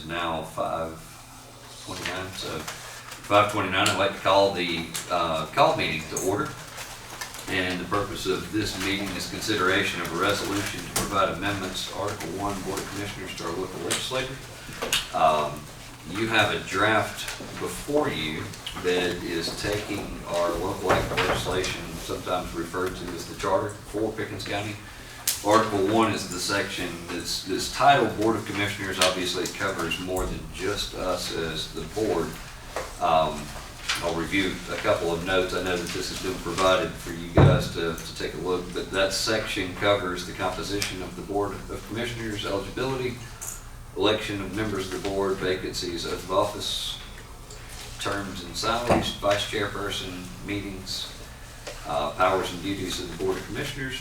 is now 5:29, so 5:29, I'd like to call the meeting to order. And the purpose of this meeting is consideration of a resolution to provide amendments to Article 1, Board of Commissioners to our local legislature. You have a draft before you that is taking our local act legislation, sometimes referred to as the charter for Pickens County. Article 1 is the section that's titled Board of Commissioners. Obviously, it covers more than just us as the board. I'll review a couple of notes. I know that this has been provided for you guys to take a look, but that section covers the composition of the Board of Commissioners, eligibility, election of members of the board, vacancies, oath of office, terms and salaries, vice chairperson, meetings, powers and duties of the Board of Commissioners,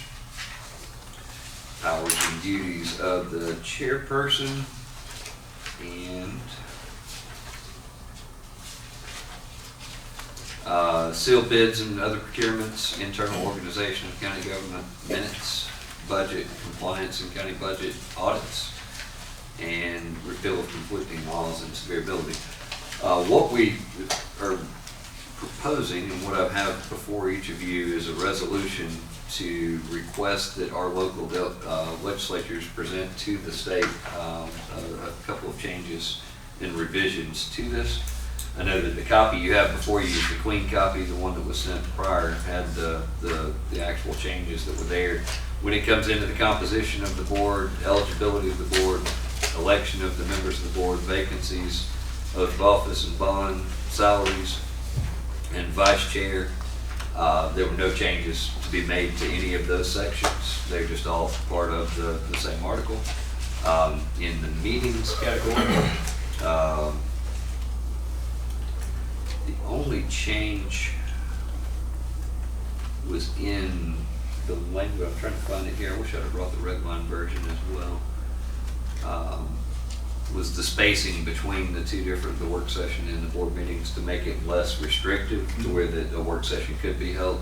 powers and duties of the chairperson, and sealed bids and other procurements, internal organization of county government, minutes, budget, compliance and county budget, audits, and repeal of conflicting laws and severability. What we are proposing and what I have before each of you is a resolution to request that our local legislatures present to the state a couple of changes and revisions to this. I know that the copy you have before you is the clean copy. The one that was sent prior had the actual changes that were there. When it comes into the composition of the board, eligibility of the board, election of the members of the board, vacancies, oath of office and bond, salaries, and vice chair, there were no changes to be made to any of those sections. They're just all part of the same article. In the meetings category, the only change was in the language. I'm trying to find it here. I wish I'd have brought the red line version as well. Was the spacing between the two different, the work session and the board meetings, to make it less restrictive to where the work session could be held.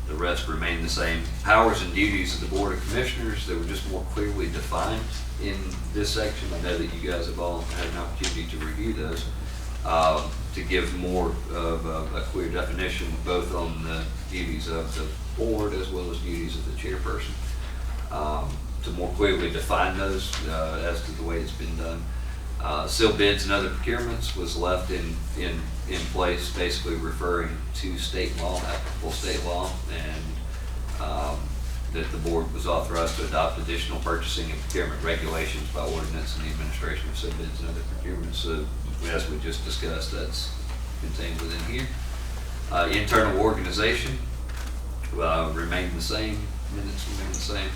The rest remain the same. Powers and duties of the Board of Commissioners, they were just more clearly defined in this section. I know that you guys have all had an opportunity to review those, to give more of a clear definition both on the duties of the board as well as duties of the chairperson, to more clearly define those as to the way it's been done. Sealed bids and other procurements was left in place, basically referring to state law, applicable state law, and that the board was authorized to adopt additional purchasing and procurement regulations by ordinance and the administration of sealed bids and other procurements. So as we just discussed, that's contained within here. Internal organization remained the same, minutes remain the same.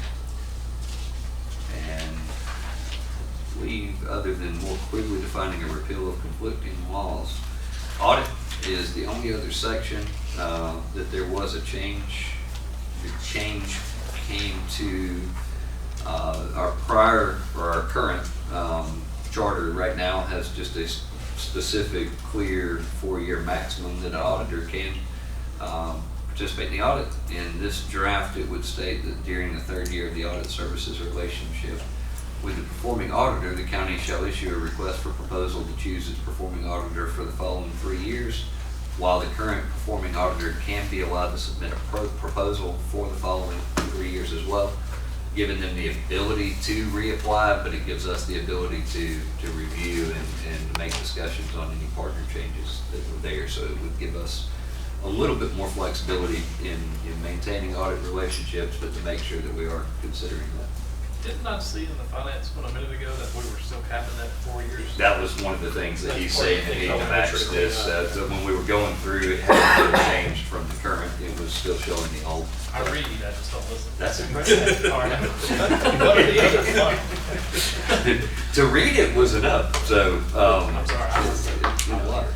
And I believe, other than more clearly defining a repeal of conflicting laws, audit is the only other section that there was a change. The change came to our current charter right now has just a specific, clear 4-year maximum that an auditor can participate in the audit. In this draft, it would state that during the 3rd year of the audit services relationship with the performing auditor, the county shall issue a request for proposal to choose its performing auditor for the following 3 years, while the current performing auditor can be allowed to submit a proposal for the following 3 years as well, giving them the ability to reapply, but it gives us the ability to review and make discussions on any partner changes that were there. So it would give us a little bit more flexibility in maintaining audit relationships, but to make sure that we are considering that. Did not see in the finance one a minute ago that we were still capping that 4 years. That was one of the things that he's saying that he matched this. So when we were going through, it hadn't been changed from the current. It was still showing the old. I read, I just don't listen. That's impressive. All right. What are the others? To read it was enough. So I'm sorry. You're right.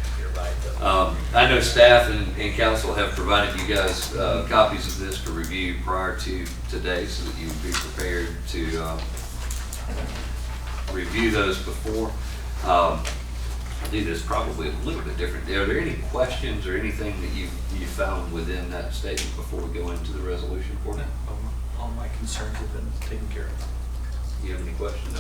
I know staff and council have provided you guys copies of this to review prior to today, so that you would be prepared to review those before. I'll do this probably a little bit different. Are there any questions or anything that you found within that statement before we go into the resolution for now? All my concerns have been taken care of. You have any questions?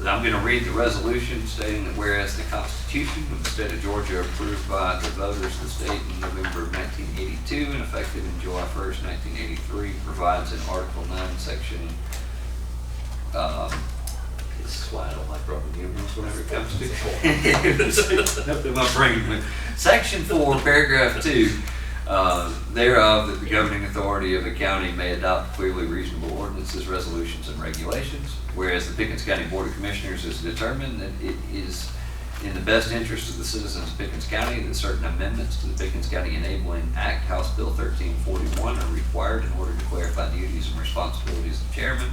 No, I'm going to read the resolution stating that whereas the Constitution of the State of Georgia approved by the voters of the state in November of 1982 and effective in July 1st, 1983, provides in Article 9, Section, this is why I don't like Roman numerals whenever it comes to my brain. Section 4, Paragraph 2, thereof, that the governing authority of a county may adopt clearly reasonable ordinances, resolutions, and regulations. Whereas the Pickens County Board of Commissioners has determined that it is in the best interest of the citizens of Pickens County that certain amendments to the Pickens County Enabling Act, House Bill 1341, are required in order to clarify duties and responsibilities of chairman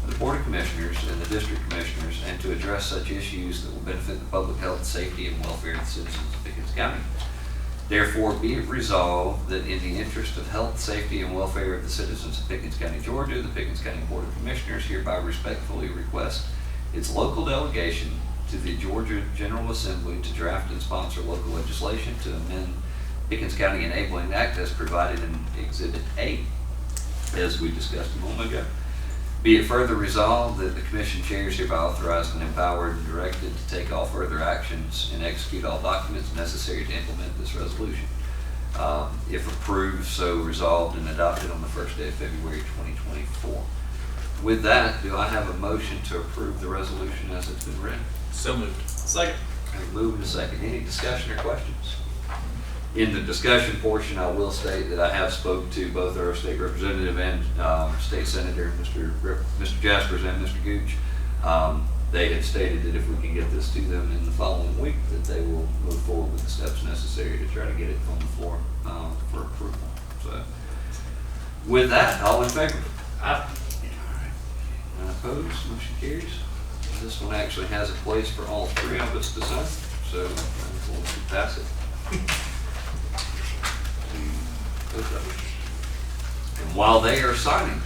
of the Board of Commissioners and the District Commissioners, and to address such issues that will benefit the public health, safety, and welfare of the citizens of Pickens County. Therefore, be it resolved that in the interest of health, safety, and welfare of the citizens of Pickens County, Georgia, the Pickens County Board of Commissioners hereby respectfully request its local delegation to the Georgia General Assembly to draft and sponsor local legislation to amend Pickens County Enabling Act as provided in Exhibit A, as we discussed a moment ago. Be it further resolved that the Commission chairs hereby authorized and empowered and directed to take all further actions and execute all documents necessary to implement this resolution. If approved, so resolved and adopted on the first day of February 2024. With that, do I have a motion to approve the resolution as it's been read? So moved. Second. I have moved and a second. Any discussion or questions? In the discussion portion, I will state that I have spoke to both our state representative and state senator, Mr. Jaspers and Mr. Gooch. They have stated that if we can get this to them in the following week, that they will move forward with the steps necessary to try to get it on the floor for approval. So, with that, all in favor? Aye. None opposed, motion carries. This one actually has a place for all three of us to sign, so we'll pass it. And while they are signing,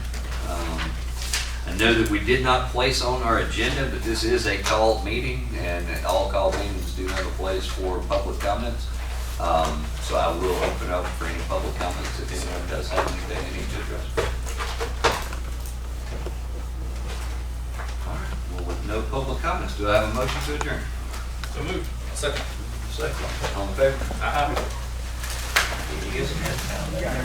I know that we did not place on our agenda, but this is a called meeting, and all called meetings do have a place for public comments. So I will open up for any public comments if anyone does have anything they need to address. All right, well, with no public comments, do I have a motion to adjourn? So moved. Second. Second. All in favor? Aye. You get some heads down there.